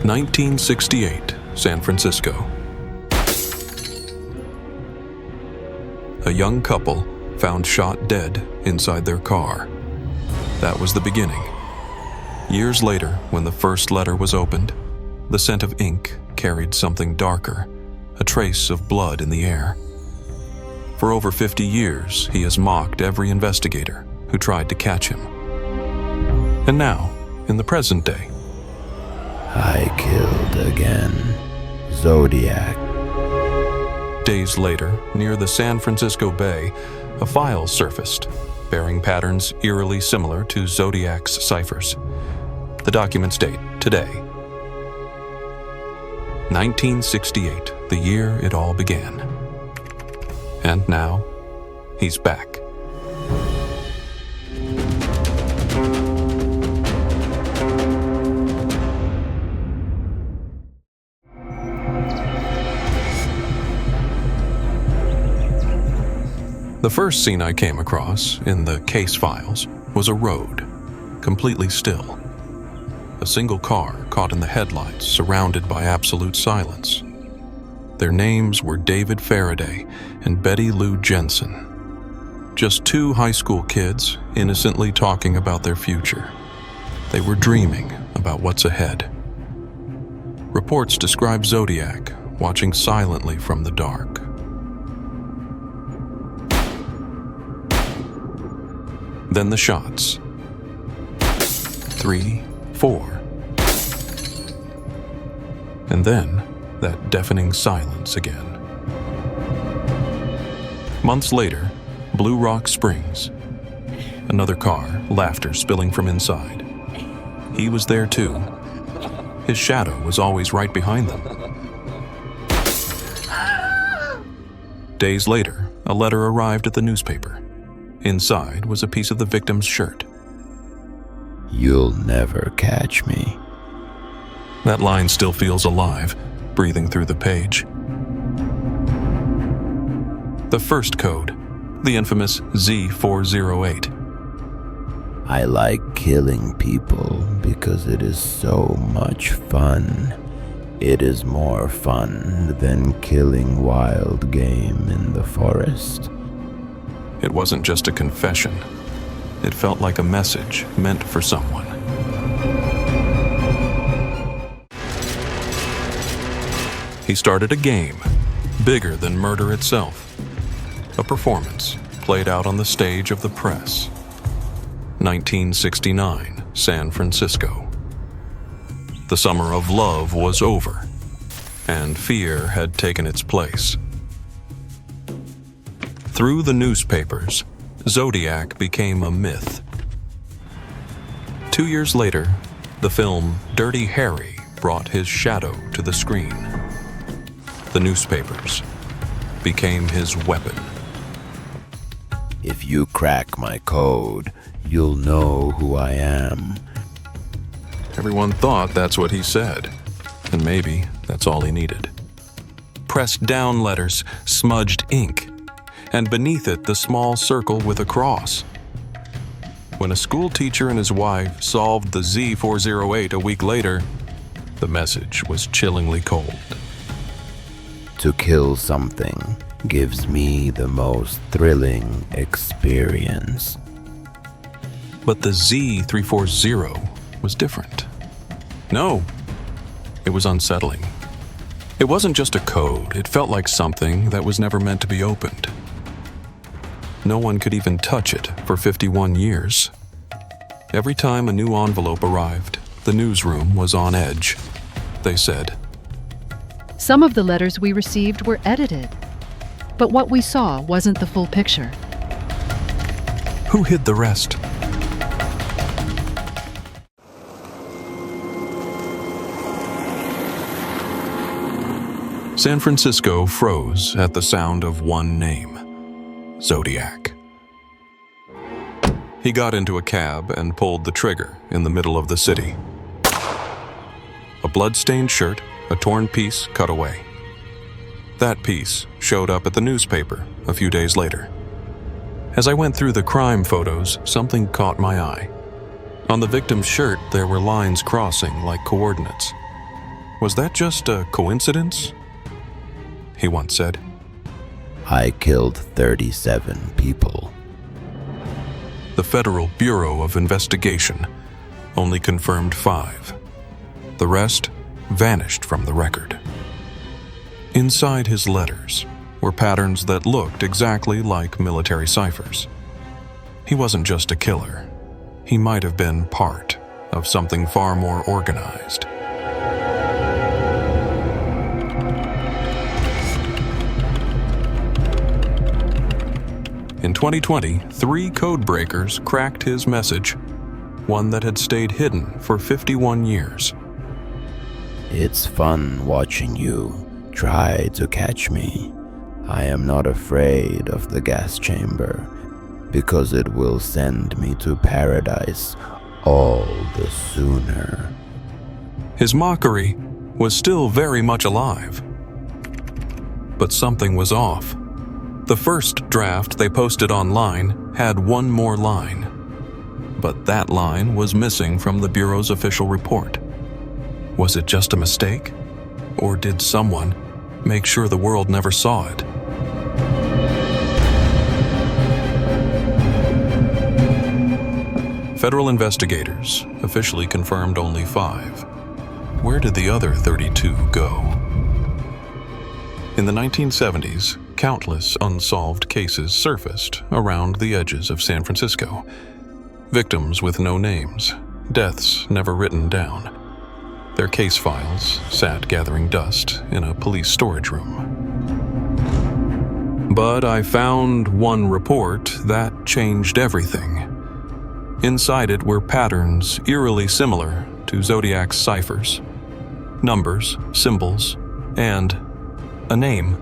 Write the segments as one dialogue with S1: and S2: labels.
S1: 1968, San Francisco. A young couple found shot dead inside their car. That was the beginning. Years later, when the first letter was opened, the scent of ink carried something darker, a trace of blood in the air. For over 50 years, he has mocked every investigator who tried to catch him. And now, in the present day,
S2: I killed again. Zodiac.
S1: Days later, near the San Francisco Bay, a file surfaced, bearing patterns eerily similar to Zodiac's ciphers. The documents date today. 1968, the year it all began. And now, he's back. The first scene I came across in the case files was a road, completely still. A single car caught in the headlights, surrounded by absolute silence. Their names were David Faraday and Betty Lou Jensen. Just two high school kids innocently talking about their future. They were dreaming about what's ahead. Reports describe Zodiac watching silently from the dark. Then the shots. 3, 4. And then that deafening silence again. Months later, Blue Rock Springs. Another car, laughter spilling from inside. He was there too. His shadow was always right behind them. Days later, a letter arrived at the newspaper. Inside was a piece of the victim's shirt.
S2: You'll never catch me.
S1: That line still feels alive, breathing through the page. The first code, the infamous Z408.
S2: I like killing people because it is so much fun. It is more fun than killing wild game in the forest.
S1: It wasn't just a confession. It felt like a message meant for someone. He started a game, bigger than murder itself. A performance played out on the stage of the press. 1969, San Francisco. The summer of love was over, and fear had taken its place. Through the newspapers, Zodiac became a myth. 2 years later, the film Dirty Harry brought his shadow to the screen. The newspapers became his weapon.
S2: If you crack my code, you'll know who I am.
S1: Everyone thought that's what he said, and maybe that's all he needed. Pressed down letters, smudged ink, and beneath it the small circle with a cross. When a school teacher and his wife solved the Z408 a week later, the message was chillingly cold.
S2: To kill something gives me the most thrilling experience.
S1: But the Z340 was different. No, it was unsettling. It wasn't just a code, it felt like something that was never meant to be opened. No one could even touch it for 51 years. Every time a new envelope arrived, the newsroom was on edge. They said,
S3: Some of the letters we received were edited, but what we saw wasn't the full picture.
S1: Who hid the rest? San Francisco froze at the sound of one name. Zodiac. He got into a cab and pulled the trigger in the middle of the city. A blood-stained shirt, a torn piece cut away. That piece showed up at the newspaper a few days later. As I went through the crime photos, something caught my eye. On the victim's shirt, there were lines crossing like coordinates. Was that just a coincidence? He once said.
S2: I killed 37 people.
S1: The Federal Bureau of Investigation only confirmed 5. The rest vanished from the record. Inside his letters were patterns that looked exactly like military ciphers. He wasn't just a killer. He might have been part of something far more organized. In 2020, 3 codebreakers cracked his message, one that had stayed hidden for 51 years.
S2: It's fun watching you try to catch me. I am not afraid of the gas chamber, because it will send me to paradise all the sooner.
S1: His mockery was still very much alive. But something was off. The first draft they posted online had one more line, but that line was missing from the Bureau's official report. Was it just a mistake? Or did someone make sure the world never saw it? Federal investigators officially confirmed only 5. Where did the other 32 go? In the 1970s, countless unsolved cases surfaced around the edges of San Francisco. Victims with no names, deaths never written down. Their case files sat gathering dust in a police storage room. But I found one report that changed everything. Inside it were patterns eerily similar to Zodiac's ciphers. Numbers, symbols, and a name.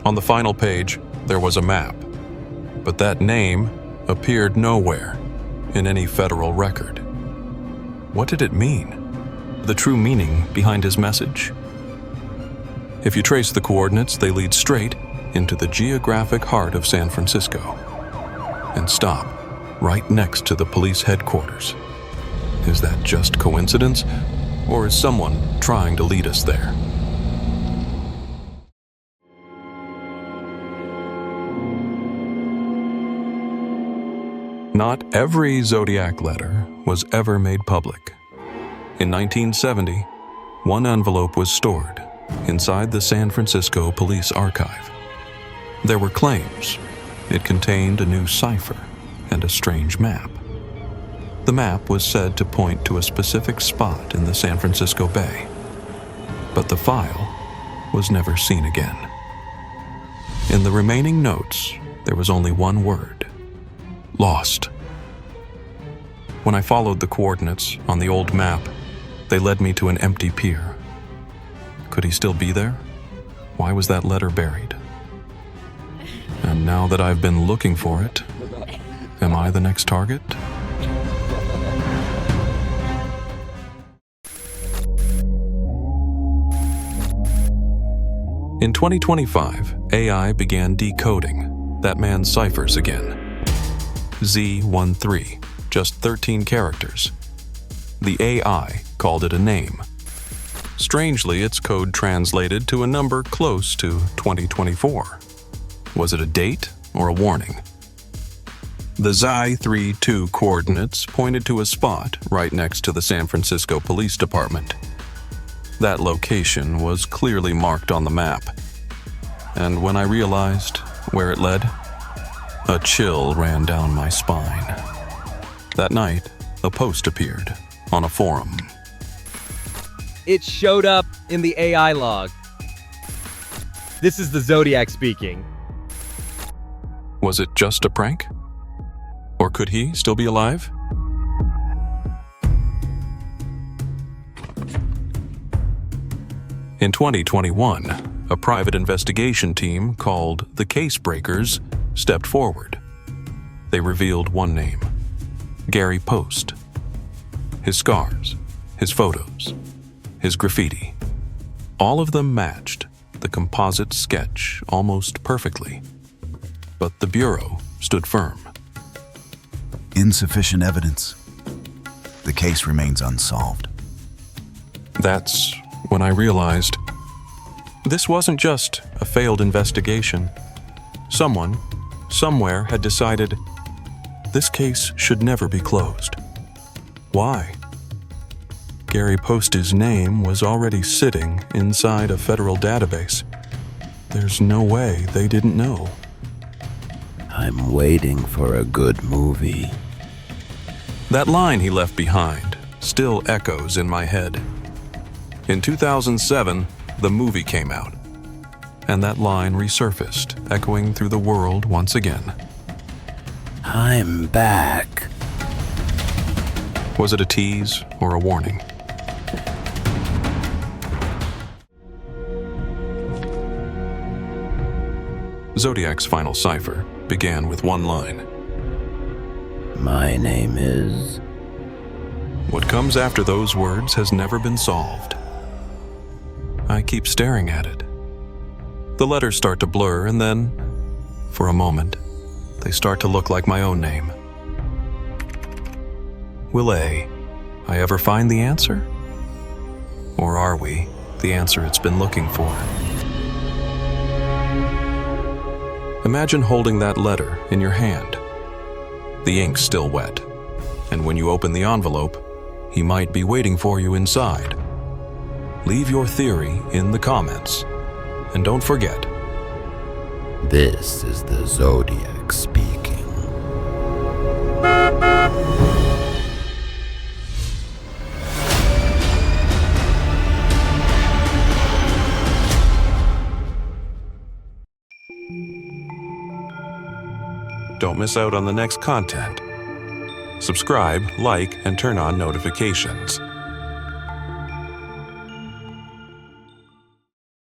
S1: On the final page, there was a map, but that name appeared nowhere in any federal record. What did it mean? The true meaning behind his message? If you trace the coordinates, they lead straight into the geographic heart of San Francisco and stop right next to the police headquarters. Is that just coincidence, or is someone trying to lead us there? Not every Zodiac letter was ever made public. In 1970, one envelope was stored inside the San Francisco Police Archive. There were claims it contained a new cipher and a strange map. The map was said to point to a specific spot in the San Francisco Bay, but the file was never seen again. In the remaining notes, there was only one word: lost. When I followed the coordinates on the old map, they led me to an empty pier. Could he still be there? Why was that letter buried? And now that I've been looking for it, am I the next target? In 2025, AI began decoding that man's ciphers again. Z13, just 13 characters. The AI called it a name. Strangely, its code translated to a number close to 2024. Was it a date or a warning? The Z32 coordinates pointed to a spot right next to the San Francisco Police Department. That location was clearly marked on the map. And when I realized where it led, a chill ran down my spine. That night, a post appeared on a forum.
S4: It showed up in the AI log. This is the Zodiac speaking.
S1: Was it just a prank? Or could he still be alive? In 2021, a private investigation team called the Codebreakers stepped forward. They revealed one name: Gary Post. His scars, his photos, his graffiti, all of them matched the composite sketch almost perfectly. But the Bureau stood firm.
S5: Insufficient evidence. The case remains unsolved.
S1: That's when I realized this wasn't just a failed investigation. Someone, somewhere had decided this case should never be closed. Why? Gary Post's name was already sitting inside a federal database. There's no way they didn't know.
S2: I'm waiting for a good movie.
S1: That line he left behind still echoes in my head. In 2007, the movie came out, and that line resurfaced, echoing through the world once again.
S2: I'm back.
S1: Was it a tease or a warning? Zodiac's final cipher began with one line.
S2: My name is...
S1: What comes after those words has never been solved. I keep staring at it. The letters start to blur, and then, for a moment, they start to look like my own name. Will I ever find the answer? Or are we the answer it's been looking for? Imagine holding that letter in your hand. The ink's still wet, and when you open the envelope, he might be waiting for you inside. Leave your theory in the comments, and don't forget,
S2: This is the Zodiac speaking.
S1: don't miss out on the next content. Subscribe, like, and turn on notifications.